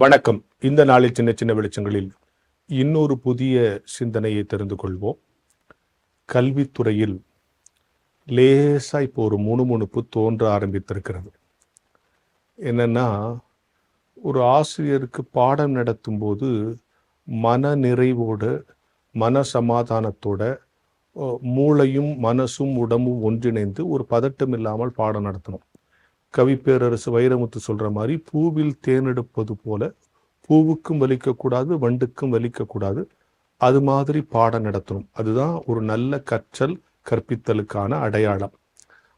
வணக்கம். இந்த நாளில் சின்ன சின்ன வெளிச்சங்களில் இன்னொரு புதிய சிந்தனையை தெரிந்து கொள்வோம். கல்வித்துறையில் லேசா இப்போ ஒரு முணுமுணுப்பு தோன்ற ஆரம்பித்திருக்கிறது. என்னன்னா, ஒரு ஆசிரியருக்கு பாடம் நடத்தும் போது மன நிறைவோட, மன சமாதானத்தோட, மூளையும் மனசும் உடம்பும் ஒன்றிணைந்து ஒரு பதட்டம் இல்லாமல் பாடம் நடத்தணும். கவிப்பேரரசு வைரமுத்து சொல்ற மாதிரி, பூவில் தேனெடுப்பது போல பூவுக்கும் வலிக்கக்கூடாது, வண்டுக்கும் வலிக்கக்கூடாது. அது மாதிரி பாடம் நடத்தணும். அதுதான் ஒரு நல்ல கற்றல் கற்பித்தலுக்கான அடையாளம்.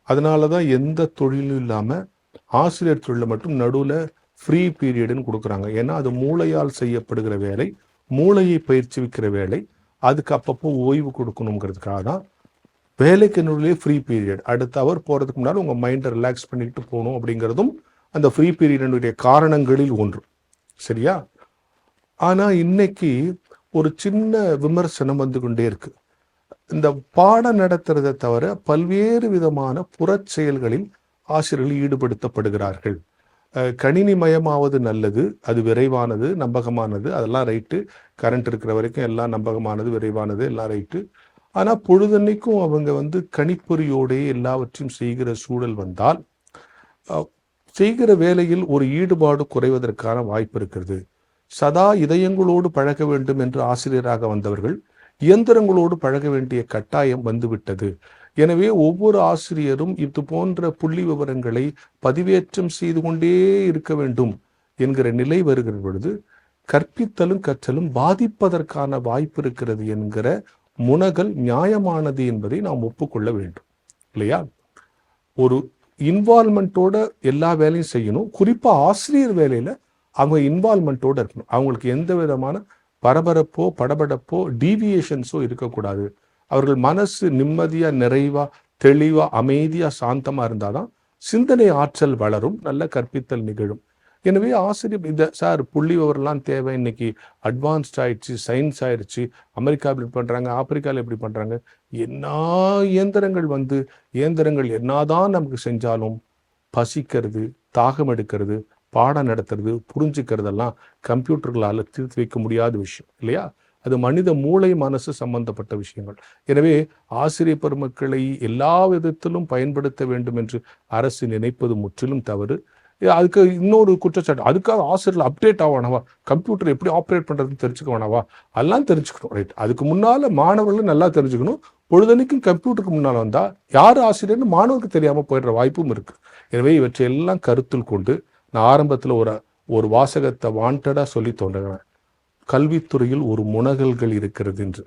அதனால தான் எந்த தொழிலும் இல்லாமல் ஆசிரியர் தொழிலை மட்டும் நடுவில் ஃப்ரீ பீரியடுன்னு கொடுக்குறாங்க. ஏன்னா அது மூளையால் செய்யப்படுகிற வேலை, மூளையை பயிற்சிவிக்கிற வேலை. அதுக்கு அப்பப்போ ஓய்வு கொடுக்கணுங்கிறதுக்காக தான் வேலைக்கு நடுவிலே ஃப்ரீ பீரியட். அடுத்த அவர் போகிறதுக்கு முன்னாடி உங்கள் மைண்டை ரிலாக்ஸ் பண்ணிக்கிட்டு போகணும் அப்படிங்கிறதும் அந்த ஃப்ரீ பீரியடினுடைய காரணங்களில் ஒன்று. சரியா? ஆனால் இன்னைக்கு ஒரு சின்ன விமர்சனம் வந்து கொண்டே இருக்கு. இந்த பாடம் நடத்துறதை தவிர பல்வேறு விதமான புறச்செயல்களில் ஆசிரியர்கள் ஈடுபடுத்தப்படுகிறார்கள். கணினி மயமாவது நல்லது, அது விரைவானது, நம்பகமானது, அதெல்லாம் ரைட்டு. கரண்ட் இருக்கிற வரைக்கும் எல்லாம் நம்பகமானது, விரைவானது, எல்லாம் ரைட்டு. ஆனால் பொழுதன்னைக்கும் அவங்க கணிப்பொறியோடே எல்லாவற்றையும் செய்கிற சூழல் வந்தால் செய்கிற வேலையில் ஒரு ஈடுபாடு குறைவதற்கான வாய்ப்பு இருக்கிறது. சதா இதயங்களோடு பழக வேண்டும் என்று ஆசிரியராக வந்தவர்கள் இயந்திரங்களோடு பழக வேண்டிய கட்டாயம் வந்துவிட்டது. எனவே ஒவ்வொரு ஆசிரியரும் இது போன்ற புள்ளி விவரங்களை பதிவேற்றம் செய்து கொண்டே இருக்க வேண்டும் என்கிற நிலை வருகிற பொழுது கற்பித்தலும் கற்றலும் பாதிப்பதற்கான வாய்ப்பு இருக்கிறது என்கிற முனகல் நியாயமானது என்பதை நாம் ஒப்புக்கொள்ள வேண்டும், இல்லையா? ஒரு இன்வால்மெண்ட்டோட எல்லா வேலையும் செய்யணும். குறிப்பா ஆசிரியர் வேலையில அவங்க இன்வால்மெண்ட்டோட இருக்கணும். அவங்களுக்கு எந்த விதமான பரபரப்போ படபடப்போ டீவியேஷன்ஸோ இருக்கக்கூடாது. அவர்கள் மனசு நிம்மதியா, நிறைவா, தெளிவா, அமைதியா, சாந்தமா இருந்தாதான் சிந்தனை ஆற்றல் வளரும், நல்ல கற்பித்தல் நிகழும். எனவே ஆசிரியர் இந்த சார் புள்ளி விவரம்லாம் தேவை, இன்னைக்கு அட்வான்ஸ்ட் ஆயிடுச்சு, சயின்ஸ் ஆயிடுச்சு, அமெரிக்கா இப்படி பண்றாங்க, ஆப்பிரிக்காவில் எப்படி பண்றாங்க, என்ன இயந்திரங்கள் இயந்திரங்கள் என்னதான் நமக்கு செஞ்சாலும் பசிக்கிறது, தாகம் எடுக்கிறது, பாடம் நடத்துறது, புரிஞ்சுக்கிறதெல்லாம் கம்ப்யூட்டர்களால் தீர்த்து வைக்க முடியாத விஷயம், இல்லையா? அது மனித மூளை மனசு சம்பந்தப்பட்ட விஷயங்கள். எனவே ஆசிரியர் பெருமக்களை எல்லா விதத்திலும் பயன்படுத்த வேண்டும் என்று அரசு நினைப்பது முற்றிலும் தவறு. அதுக்கு இன்னொரு குற்றச்சாட்டு, அதுக்காக ஆசிரியர்கள் அப்டேட் ஆவானவா, கம்ப்யூட்டர் எப்படி ஆப்ரேட் பண்றதுன்னு தெரிஞ்சுக்க வேணாவா, அதெல்லாம் தெரிஞ்சுக்கணும். ரைட். அதுக்கு முன்னால மாணவர்களும் நல்லா தெரிஞ்சுக்கணும். பொழுதனைக்கும் கம்ப்யூட்டருக்கு முன்னால் வந்தா யார் ஆசிரியர்னு மாணவருக்கு தெரியாம போயிடுற வாய்ப்பும் இருக்கு. எனவே இவற்றை எல்லாம் கருத்தில் கொண்டு நான் ஆரம்பத்தில் ஒரு வாசகத்தை வாண்டடா சொல்லி தோன்றுகிறேன். கல்வித்துறையில் ஒரு முனகல்கள் இருக்கிறது என்று.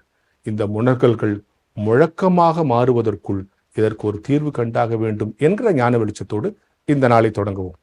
இந்த முனகல்கள் முழக்கமாக மாறுவதற்குள் இதற்கு ஒரு தீர்வு கண்டாக வேண்டும் என்கிற ஞான வெளிச்சத்தோடு இந்த நாளை தொடங்குவோம்.